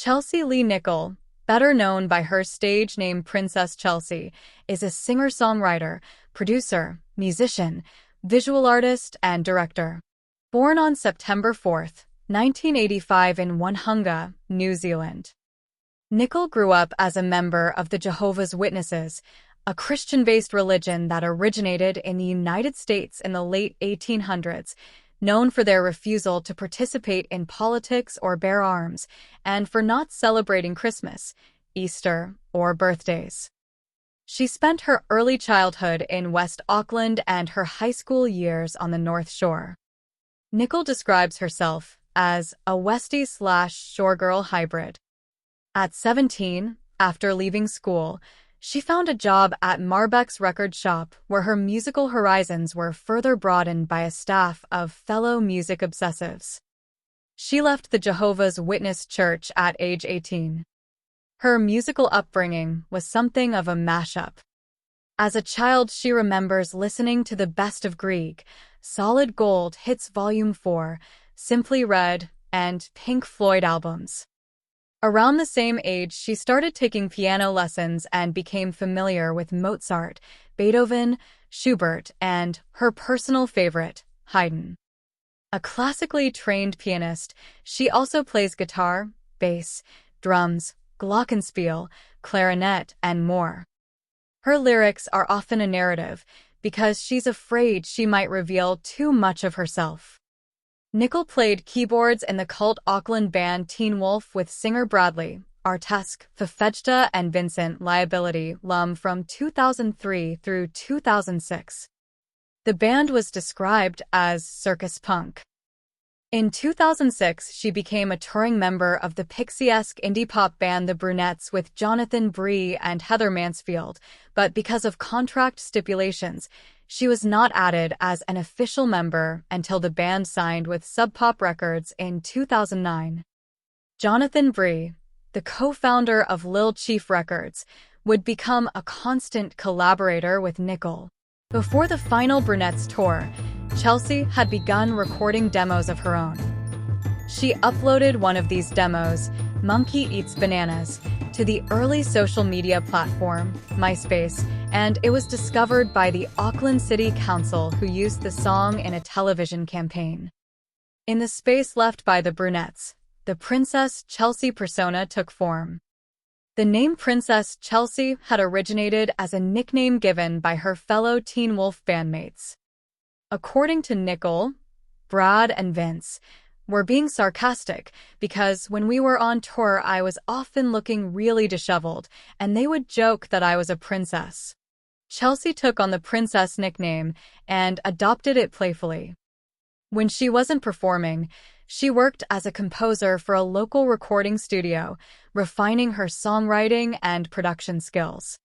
Lee Nikkel, better known by her stage name Princess Chelsea, is a singer-songwriter, producer, musician, visual artist, and director. Born on September 4, 1985 in Wonhunga, New Zealand. Nikkel grew up as a member of the Jehovah's Witnesses, a Christian-based religion that originated in the United States in the late 1800s, known for their refusal to participate in politics or bear arms, and for not celebrating Christmas, Easter, or birthdays. She spent her early childhood in West Auckland and her high school years on the North Shore. Nikkel describes herself as a Westie/Shoregirl hybrid. At 17, after leaving school, she found a job at Marbeck's record shop where her musical horizons were further broadened by a staff of fellow music obsessives. She left the Jehovah's Witness Church at age 18. Her musical upbringing was something of a mashup. As a child, she remembers listening to the Best of Grieg, Solid Gold Hits Volume 4, Simply Red, and Pink Floyd albums. Around the same age, she started taking piano lessons and became familiar with Mozart, Beethoven, Schubert, and her personal favorite, Haydn. A classically trained pianist, she also plays guitar, bass, drums, glockenspiel, clarinet, and more. Her lyrics are often a narrative because she's afraid she might reveal too much of herself. Nikkel played keyboards in the cult Auckland band Teenwolf with singer Bradley, Artesk, Fafejta, and Vincent Liability Lum from 2003 through 2006. The band was described as circus punk. In 2006, she became a touring member of the pixie-esque indie-pop band the Brunettes with Jonathan Bree and Heather Mansfield, but because of contract stipulations, she was not added as an official member until the band signed with Sub Pop Records in 2009. Jonathan Bree, the co-founder of Lil Chief Records, would become a constant collaborator with Nikkel. Before the final Brunettes tour, Chelsea had begun recording demos of her own. She uploaded one of these demos, Monkey Eats Bananas, to the early social media platform, MySpace, and it was discovered by the Auckland City Council, who used the song in a television campaign. In the space left by the Brunettes, the Princess Chelsea persona took form. The name Princess Chelsea had originated as a nickname given by her fellow Teenwolf bandmates. According to Nikkel, Brad and Vince were being sarcastic because when we were on tour I was often looking really disheveled, and they would joke that I was a princess. Chelsea took on the princess nickname and adopted it playfully. When she wasn't performing, she worked as a composer for a local recording studio, refining her songwriting and production skills.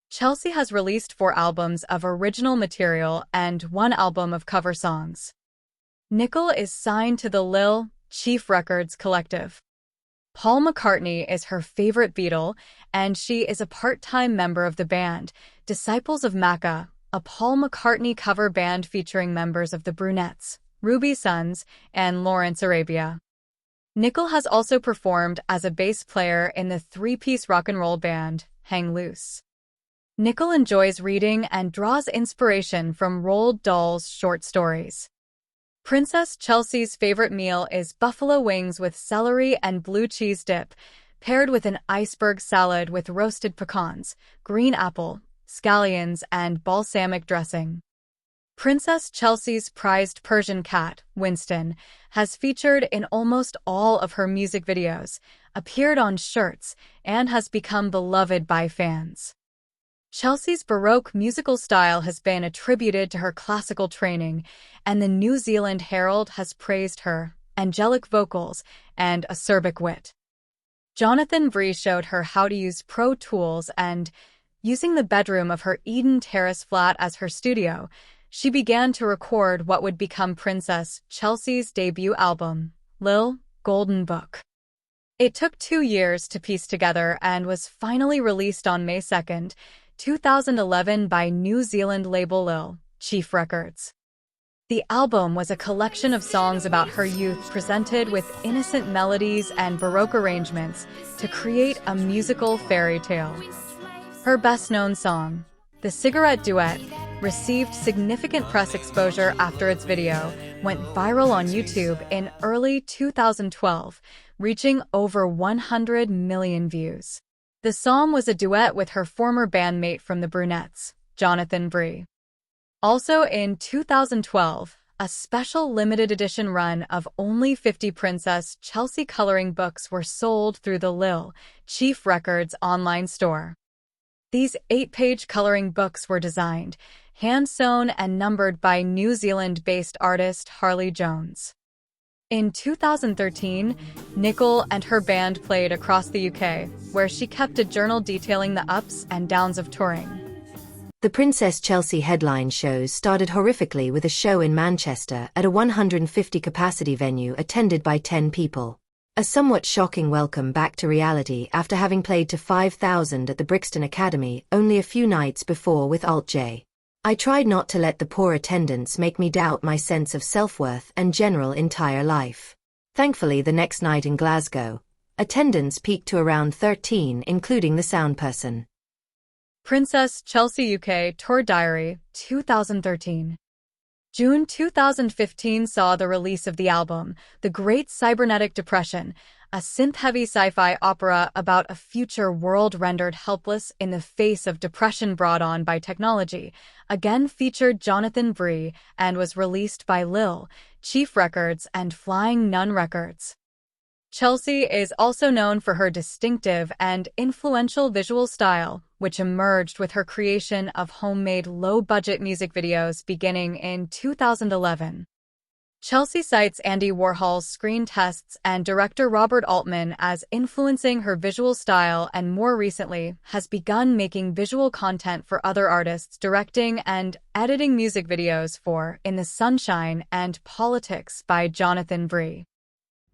Chelsea has released 4 albums of original material and 1 album of cover songs. Nikkel is signed to the Lil Chief Records collective. Paul McCartney is her favorite Beatle, and she is a part-time member of the band, Disciples of Macca, a Paul McCartney cover band featuring members of the Brunettes, Ruby Sons, and Lawrence Arabia. Nikkel has also performed as a bass player in the 3-piece rock and roll band, Hang Loose. Nikkel enjoys reading and draws inspiration from Roald Dahl's short stories. Princess Chelsea's favorite meal is buffalo wings with celery and blue cheese dip, paired with an iceberg salad with roasted pecans, green apple, scallions, and balsamic dressing. Princess Chelsea's prized Persian cat, Winston, has featured in almost all of her music videos, appeared on shirts, and has become beloved by fans. Chelsea's Baroque musical style has been attributed to her classical training, and the New Zealand Herald has praised her angelic vocals and acerbic wit. Jonathan Bree showed her how to use Pro Tools, and, using the bedroom of her Eden Terrace flat as her studio, she began to record what would become Princess Chelsea's debut album, Lil Golden Book. It took 2 years to piece together and was finally released on May 2, 2011 by New Zealand label Lil Chief Records. The album was a collection of songs about her youth presented with innocent melodies and Baroque arrangements to create a musical fairy tale. Her best-known song, The Cigarette Duet, received significant press exposure after its video went viral on YouTube in early 2012, reaching over 100 million views. The song was a duet with her former bandmate from the Brunettes, Jonathan Bree. Also in 2012, a special limited edition run of only 50 Princess Chelsea coloring books were sold through the Lil Chief Records online store. These 8-page coloring books were designed, hand-sewn and numbered by New Zealand-based artist Harley Jones. In 2013, Nikkel and her band played across the UK, where she kept a journal detailing the ups and downs of touring. The Princess Chelsea headline shows started horrifically with a show in Manchester at a 150-capacity venue attended by 10 people. A somewhat shocking welcome back to reality after having played to 5,000 at the Brixton Academy only a few nights before with Alt-J. I tried not to let the poor attendance make me doubt my sense of self-worth and general entire life. Thankfully, the next night in Glasgow, attendance peaked to around 13, including the sound person. Princess Chelsea UK Tour Diary, 2013. June 2015 saw the release of the album, The Great Cybernetic Depression, a synth-heavy sci-fi opera about a future world rendered helpless in the face of depression brought on by technology, again featured Jonathan Bree and was released by Lil Chief Records and Flying Nun Records. Chelsea is also known for her distinctive and influential visual style, which emerged with her creation of homemade low-budget music videos beginning in 2011. Chelsea cites Andy Warhol's screen tests and director Robert Altman as influencing her visual style and more recently has begun making visual content for other artists, directing and editing music videos for In the Sunshine and Politics by Jonathan Bree.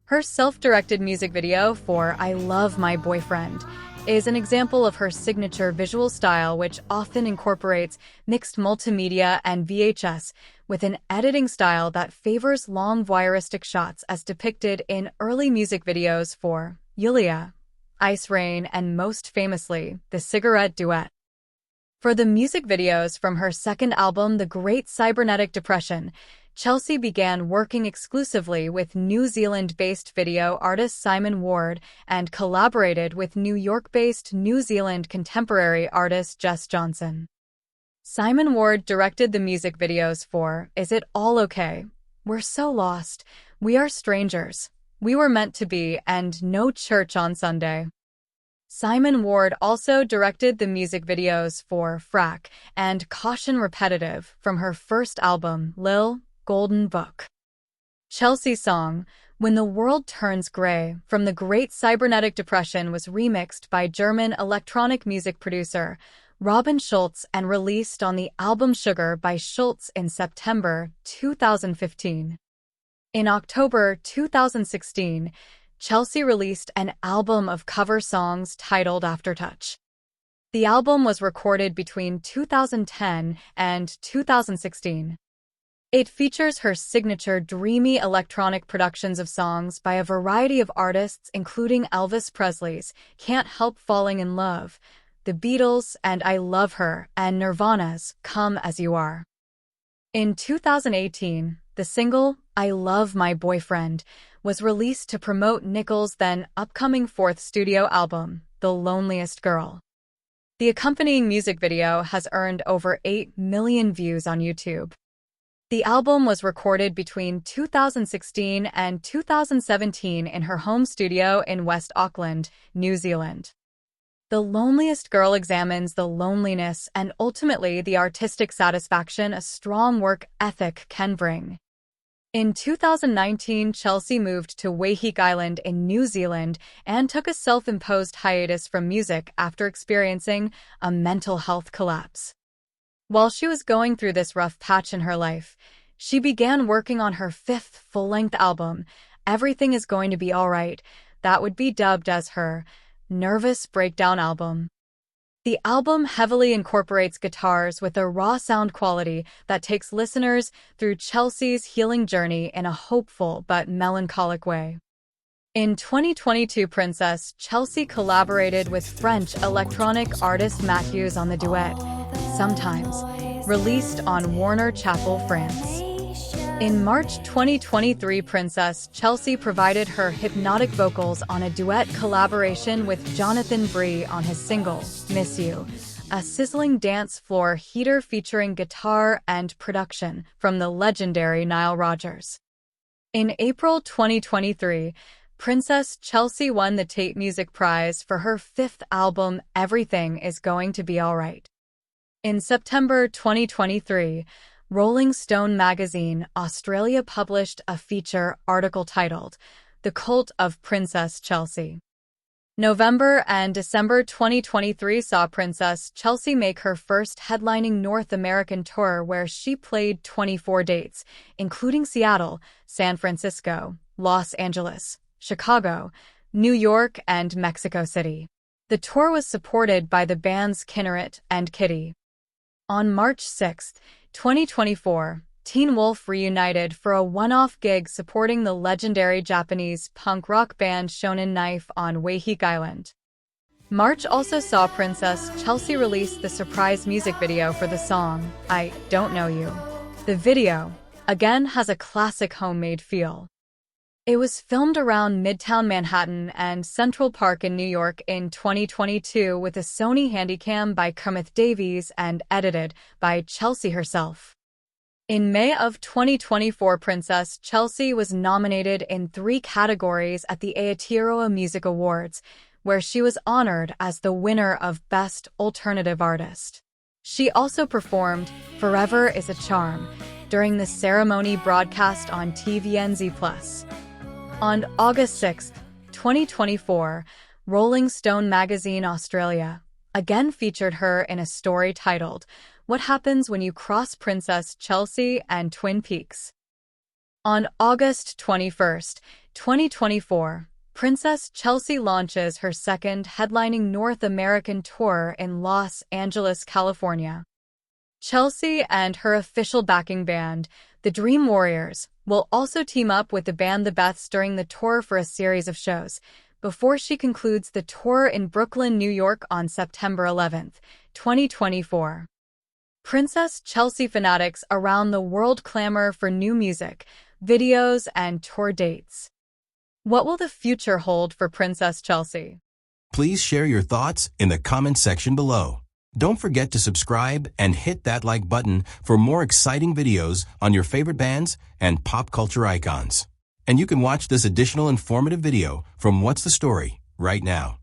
Her self-directed music video for I Love My Boyfriend is an example of her signature visual style, which often incorporates mixed multimedia and VHS with an editing style that favors long voyeuristic shots as depicted in early music videos for Yulia, Ice Rain, and most famously, The Cigarette Duet. For the music videos from her second album, The Great Cybernetic Depression, Chelsea began working exclusively with New Zealand-based video artist Simon Ward and collaborated with New York-based New Zealand contemporary artist Jess Johnson. Simon Ward directed the music videos for Is It All Okay? We're So Lost, We Are Strangers, We Were Meant to Be, and No Church on Sunday. Simon Ward also directed the music videos for Frack and Caution Repetitive from her first album, Lil Golden Book. Chelsea's song, When the World Turns Grey, from The Great Cybernetic Depression was remixed by German electronic music producer Robin Schulz and released on the album Sugar by Schulz in September 2015. In October 2016, Chelsea released an album of cover songs titled Aftertouch. The album was recorded between 2010 and 2016. It features her signature dreamy electronic productions of songs by a variety of artists including Elvis Presley's Can't Help Falling in Love, The Beatles and I Love Her, and Nirvana's Come As You Are. In 2018, the single I Love My Boyfriend was released to promote Nikkel's then upcoming fourth studio album, The Loneliest Girl. The accompanying music video has earned over 8 million views on YouTube. The album was recorded between 2016 and 2017 in her home studio in West Auckland, New Zealand. The Loneliest Girl examines the loneliness and ultimately the artistic satisfaction a strong work ethic can bring. In 2019, Chelsea moved to Waiheke Island in New Zealand and took a self-imposed hiatus from music after experiencing a mental health collapse. While she was going through this rough patch in her life, she began working on her fifth full-length album, Everything Is Going to Be Alright, that would be dubbed as her nervous breakdown album. The album heavily incorporates guitars with a raw sound quality that takes listeners through Chelsea's healing journey in a hopeful but melancholic way. In 2022, Princess Chelsea collaborated with French electronic artist Matthews on the duet, Sometimes, released on Warner Chappell, France. In March 2023, Princess Chelsea provided her hypnotic vocals on a duet collaboration with Jonathan Bree on his single, Miss You, a sizzling dance floor heater featuring guitar and production from the legendary Nile Rodgers. In April 2023, Princess Chelsea won the Tate Music Prize for her fifth album, Everything Is Going to Be Alright. In September 2023, Rolling Stone magazine Australia published a feature article titled, The Cult of Princess Chelsea. November and December 2023 saw Princess Chelsea make her first headlining North American tour where she played 24 dates, including Seattle, San Francisco, Los Angeles, Chicago, New York, and Mexico City. The tour was supported by the bands Kinneret and Kitty. On March 6, 2024, Teenwolf reunited for a one-off gig supporting the legendary Japanese punk rock band Shonen Knife on Waiheke Island. March also saw Princess Chelsea release the surprise music video for the song, I Don't Know You. The video, again, has a classic homemade feel. It was filmed around Midtown Manhattan and Central Park in New York in 2022 with a Sony Handycam by Kermit Davies and edited by Chelsea herself. In May of 2024, Princess Chelsea was nominated in 3 categories at the Aotearoa Music Awards, where she was honored as the winner of Best Alternative Artist. She also performed Forever is a Charm during the ceremony broadcast on TVNZ+. On August 6, 2024, Rolling Stone magazine Australia again featured her in a story titled, What Happens When You Cross Princess Chelsea and Twin Peaks. On August 21, 2024, Princess Chelsea launches her second headlining North American tour in Los Angeles, California. Chelsea and her official backing band, the Dream Warriors, will also team up with the band The Beths during the tour for a series of shows, before she concludes the tour in Brooklyn, New York on September 11, 2024. Princess Chelsea fanatics around the world clamor for new music, videos, and tour dates. What will the future hold for Princess Chelsea? Please share your thoughts in the comment section below. Don't forget to subscribe and hit that like button for more exciting videos on your favorite bands and pop culture icons. And you can watch this additional informative video from What's the Story right now.